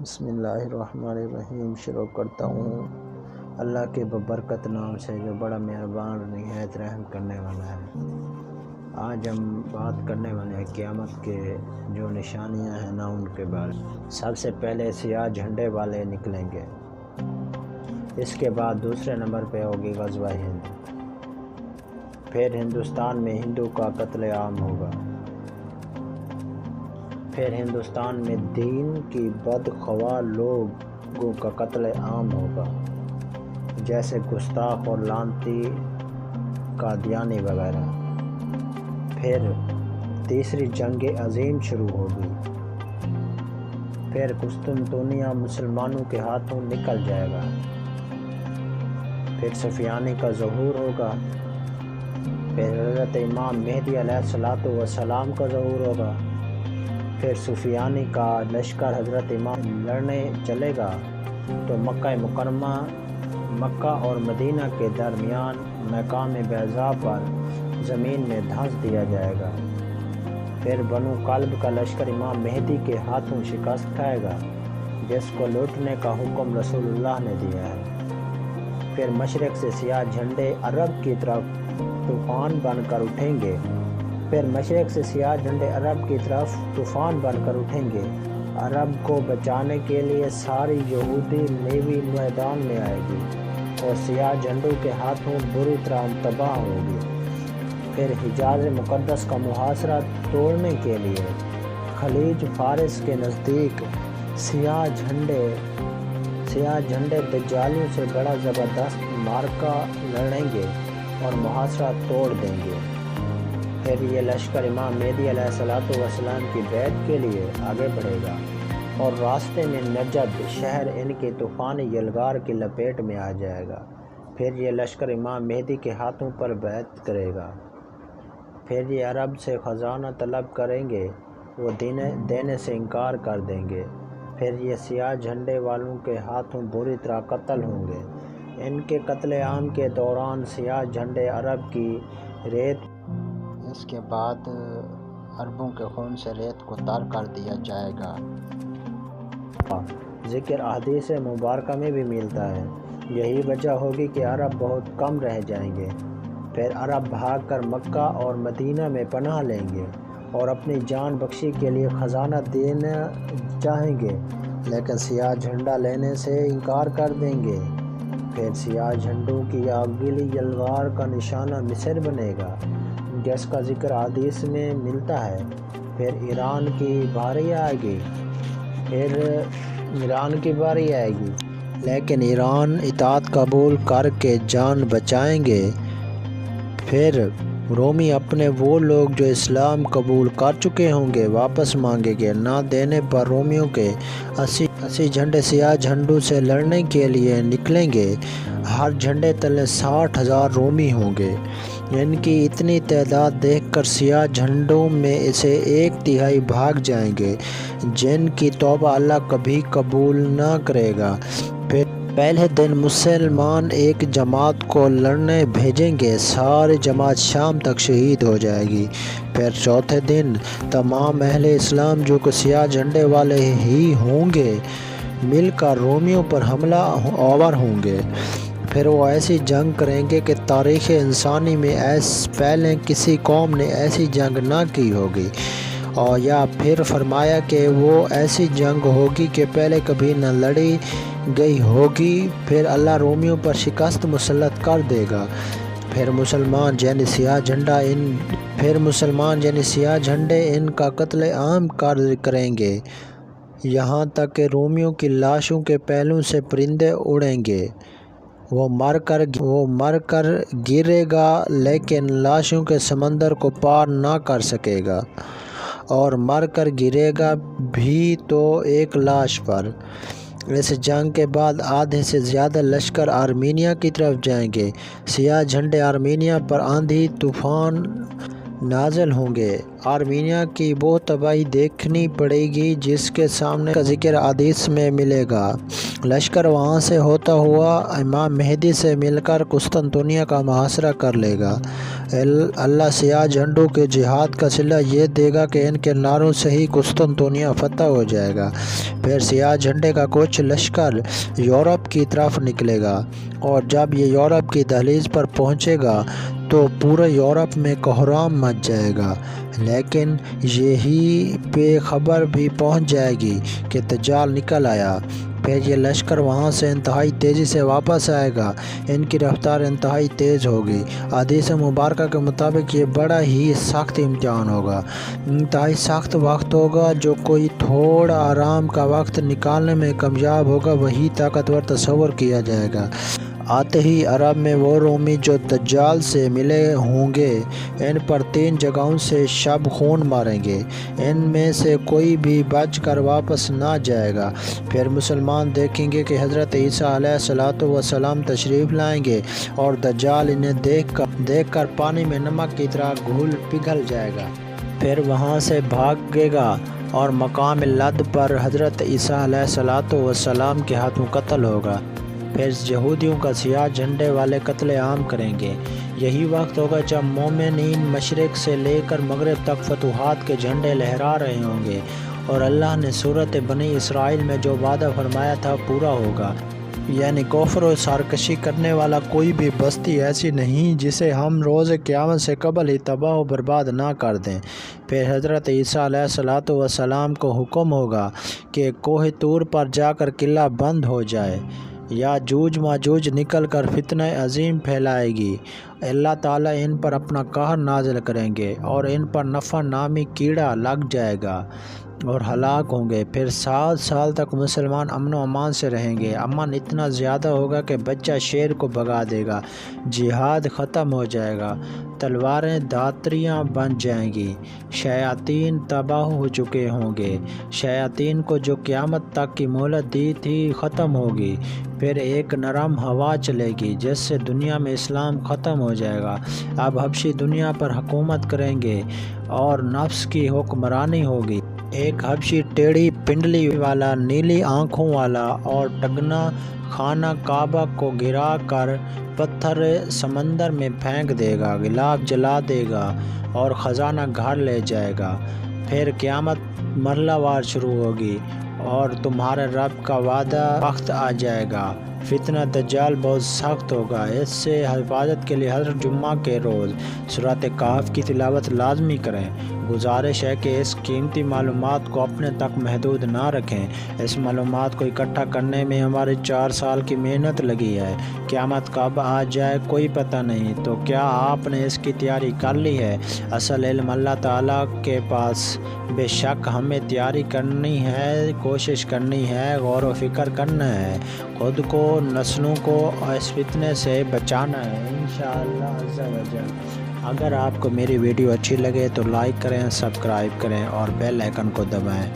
بسم اللہ الرحمن الرحیم۔ شروع کرتا ہوں اللہ کے ببرکت نام سے جو بڑا مہربان نہایت رحم کرنے والا ہے۔ آج ہم بات کرنے والے ہیں قیامت کے جو نشانیاں ہیں نا ان کے بارے میں۔ سب سے پہلے سیاہ جھنڈے والے نکلیں گے، اس کے بعد دوسرے نمبر پہ ہوگی غزوہ ہند، پھر ہندوستان میں ہندو کا قتل عام ہوگا، پھر ہندوستان میں دین کی بدخواہ لوگوں کا قتل عام ہوگا، جیسے گستاخ اور لعنتی قادیانی وغیرہ۔ پھر تیسری جنگ عظیم شروع ہوگی، پھر قسطنطنیہ مسلمانوں کے ہاتھوں نکل جائے گا، پھر سفیانی کا ظہور ہوگا، پھر حضرت امام مہدی علیہ السلام کا ظہور ہوگا، پھر سفیانی کا لشکر حضرت امام لڑنے چلے گا تو مکہ مکرمہ مکہ اور مدینہ کے درمیان مقام بیضاء پر زمین میں دھنس دیا جائے گا۔ پھر بنو کلب کا لشکر امام مہدی کے ہاتھوں شکست کھائے گا، جس کو لوٹنے کا حکم رسول اللہ نے دیا ہے۔ پھر مشرق سے سیاہ جھنڈے عرب کی طرف طوفان بن کر اٹھیں گے، پھر مشرق سے سیاہ جھنڈے عرب کی طرف طوفان بن کر اٹھیں گے۔ عرب کو بچانے کے لیے ساری یہودی نیوی میدان میں آئے گی اور سیاہ جھنڈوں کے ہاتھوں بری طرح تباہ ہوگی۔ پھر حجاز مقدس کا محاصرہ توڑنے کے لیے خلیج فارس کے نزدیک سیاہ جھنڈے دجالیوں سے بڑا زبردست معرکہ لڑیں گے اور محاصرہ توڑ دیں گے۔ پھر یہ لشکر امام مہدی علیہ السلام کی بیعت کے لیے آگے بڑھے گا اور راستے میں نجد شہر ان کی طوفانی یلغار کی لپیٹ میں آ جائے گا۔ پھر یہ لشکر امام مہدی کے ہاتھوں پر بیعت کرے گا۔ پھر یہ عرب سے خزانہ طلب کریں گے، وہ دینے سے انکار کر دیں گے۔ پھر یہ سیاہ جھنڈے والوں کے ہاتھوں بری طرح قتل ہوں گے۔ ان کے قتل عام کے دوران سیاہ جھنڈے عرب کی ریت، اس کے بعد عربوں کے خون سے ریت کو تر کر دیا جائے گا۔ ذکر احادیث مبارکہ میں بھی ملتا ہے۔ یہی وجہ ہوگی کہ عرب بہت کم رہ جائیں گے۔ پھر عرب بھاگ کر مکہ اور مدینہ میں پناہ لیں گے اور اپنی جان بخشی کے لیے خزانہ دینا چاہیں گے، لیکن سیاہ جھنڈا لینے سے انکار کر دیں گے۔ پھر سیاہ جھنڈوں کی اگلی یلغار کا نشانہ مصر بنے گا، جس کا ذکر حدیث میں ملتا ہے۔ پھر ایران کی باری آئے گی، لیکن ایران اطاعت قبول کر کے جان بچائیں گے۔ پھر رومی اپنے وہ لوگ جو اسلام قبول کر چکے ہوں گے واپس مانگیں گے، نہ دینے پر رومیوں کے 80 جھنڈے سیاہ جھنڈوں سے لڑنے کے لیے نکلیں گے۔ ہر جھنڈے تلے 60,000 رومی ہوں گے۔ ان کی اتنی تعداد دیکھ کر سیاہ جھنڈوں میں سے 1/3 بھاگ جائیں گے، جن کی توبہ اللہ کبھی قبول نہ کرے گا۔ پھر پہلے دن مسلمان ایک جماعت کو لڑنے بھیجیں گے، ساری جماعت شام تک شہید ہو جائے گی۔ پھر چوتھے دن تمام اہل اسلام جو کہ سیاہ جھنڈے والے ہی ہوں گے مل کر رومیوں پر حملہ آور ہوں گے۔ پھر وہ ایسی جنگ کریں گے کہ تاریخ انسانی میں پہلے کسی قوم نے ایسی جنگ نہ کی ہوگی، اور یا پھر فرمایا کہ وہ ایسی جنگ ہوگی کہ پہلے کبھی نہ لڑی گئی ہوگی۔ پھر اللہ رومیوں پر شکست مسلط کر دے گا۔ پھر مسلمان یعنی سیاہ جھنڈے ان کا قتل عام کریں گے، یہاں تک کہ رومیوں کی لاشوں کے پہلوں سے پرندے اڑیں گے۔ وہ مر کر گرے گا، لیکن لاشوں کے سمندر کو پار نہ کر سکے گا، اور مر کر گرے گا بھی تو ایک لاش پر۔ اس جنگ کے بعد آدھے سے زیادہ لشکر آرمینیا کی طرف جائیں گے۔ سیاہ جھنڈے آرمینیا پر آندھی طوفان نازل ہوں گے۔ آرمینیا کی وہ تباہی دیکھنی پڑے گی جس کے سامنے کا ذکر حدیث میں ملے گا۔ لشکر وہاں سے ہوتا ہوا امام مہدی سے مل کر قسطنطنیہ کا محاصرہ کر لے گا۔ اللہ سیاہ جھنڈوں کے جہاد کا صلہ یہ دے گا کہ ان کے نعروں سے ہی قسطنطنیہ فتح ہو جائے گا۔ پھر سیاہ جھنڈے کا کچھ لشکر یورپ کی طرف نکلے گا، اور جب یہ یورپ کی دہلیز پر پہنچے گا تو پورے یورپ میں کوہرام مچ جائے گا۔ لیکن یہی پہ خبر بھی پہنچ جائے گی کہ دجال نکل آیا۔ پھر یہ لشکر وہاں سے انتہائی تیزی سے واپس آئے گا۔ ان کی رفتار انتہائی تیز ہوگی۔ حدیث مبارکہ کے مطابق یہ بڑا ہی سخت امتحان ہوگا، انتہائی سخت وقت ہوگا۔ جو کوئی تھوڑا آرام کا وقت نکالنے میں کامیاب ہوگا وہی طاقتور تصور کیا جائے گا۔ آتے ہی عرب میں وہ رومی جو دجال سے ملے ہوں گے ان پر 3 جگہوں سے شب خون ماریں گے، ان میں سے کوئی بھی بچ کر واپس نہ جائے گا۔ پھر مسلمان دیکھیں گے کہ حضرت عیسیٰ علیہ السلام تشریف لائیں گے اور دجال انہیں دیکھ کر پانی میں نمک کی طرح گھل پگھل جائے گا۔ پھر وہاں سے بھاگے گا اور مقام لد پر حضرت عیسیٰ علیہ السلام کے ہاتھوں قتل ہوگا۔ پھر یہودیوں کا سیاہ جھنڈے والے قتل عام کریں گے۔ یہی وقت ہوگا جب مومنین مشرق سے لے کر مغرب تک فتوحات کے جھنڈے لہرا رہے ہوں گے، اور اللہ نے سورۃ بنی اسرائیل میں جو وعدہ فرمایا تھا پورا ہوگا، یعنی کفر و سرکشی کرنے والا کوئی بھی بستی ایسی نہیں جسے ہم روز قیامت سے قبل ہی تباہ و برباد نہ کر دیں۔ پھر حضرت عیسیٰ علیہ السلام کو حکم ہوگا کہ کوہ طور پر جا کر قلعہ بند ہو جائے۔ یاجوج ماجوج نکل کر فتنہ عظیم پھیلائے گی۔ اللہ تعالیٰ ان پر اپنا قہر نازل کریں گے اور ان پر نفع نامی کیڑا لگ جائے گا اور ہلاک ہوں گے۔ پھر 7 سال تک مسلمان امن و امان سے رہیں گے۔ امن اتنا زیادہ ہوگا کہ بچہ شیر کو بھگا دے گا۔ جہاد ختم ہو جائے گا، تلواریں دھاتریاں بن جائیں گی۔ شیاطین تباہ ہو چکے ہوں گے۔ شیاطین کو جو قیامت تک کی مہلت دی تھی ختم ہوگی۔ پھر ایک نرم ہوا چلے گی جس سے دنیا میں اسلام ختم ہو جائے گا۔ اب حبشی دنیا پر حکومت کریں گے اور نفس کی حکمرانی ہوگی۔ ایک حبشی ٹیڑھی پنڈلی والا، نیلی آنکھوں والا اور ٹگنا خانہ کعبہ کو گرا کر پتھر سمندر میں پھینک دے گا، غلاف جلا دے گا اور خزانہ گھر لے جائے گا۔ پھر قیامت مرحلہ وار شروع ہوگی اور تمہارے رب کا وعدہ وقت آ جائے گا۔ فتنہ دجال بہت سخت ہوگا۔ اس سے حفاظت کے لیے ہر جمعہ کے روز سورۃ کہف کی تلاوت لازمی کریں۔ گزارش ہے کہ اس قیمتی معلومات کو اپنے تک محدود نہ رکھیں۔ اس معلومات کو اکٹھا کرنے میں ہماری 4 سال کی محنت لگی ہے۔ قیامت کب آ جائے کوئی پتہ نہیں، تو کیا آپ نے اس کی تیاری کر لی ہے؟ اصل علم اللہ تعالیٰ کے پاس۔ بے شک ہمیں تیاری کرنی ہے، کوشش کرنی ہے، غور و فکر کرنا ہے، خود کو، نسلوں کو اس فتنے سے بچانا ہے انشاءاللہ عز و جل۔ اگر آپ کو میری ویڈیو اچھی لگے تو لائک کریں، سبسکرائب کریں اور بیل آئیکن کو دبائیں۔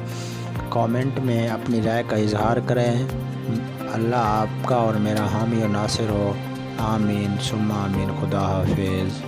کامنٹ میں اپنی رائے کا اظہار کریں۔ اللہ آپ کا اور میرا حامی و ناصر ہو۔ آمین ثم آمین۔ خدا حافظ۔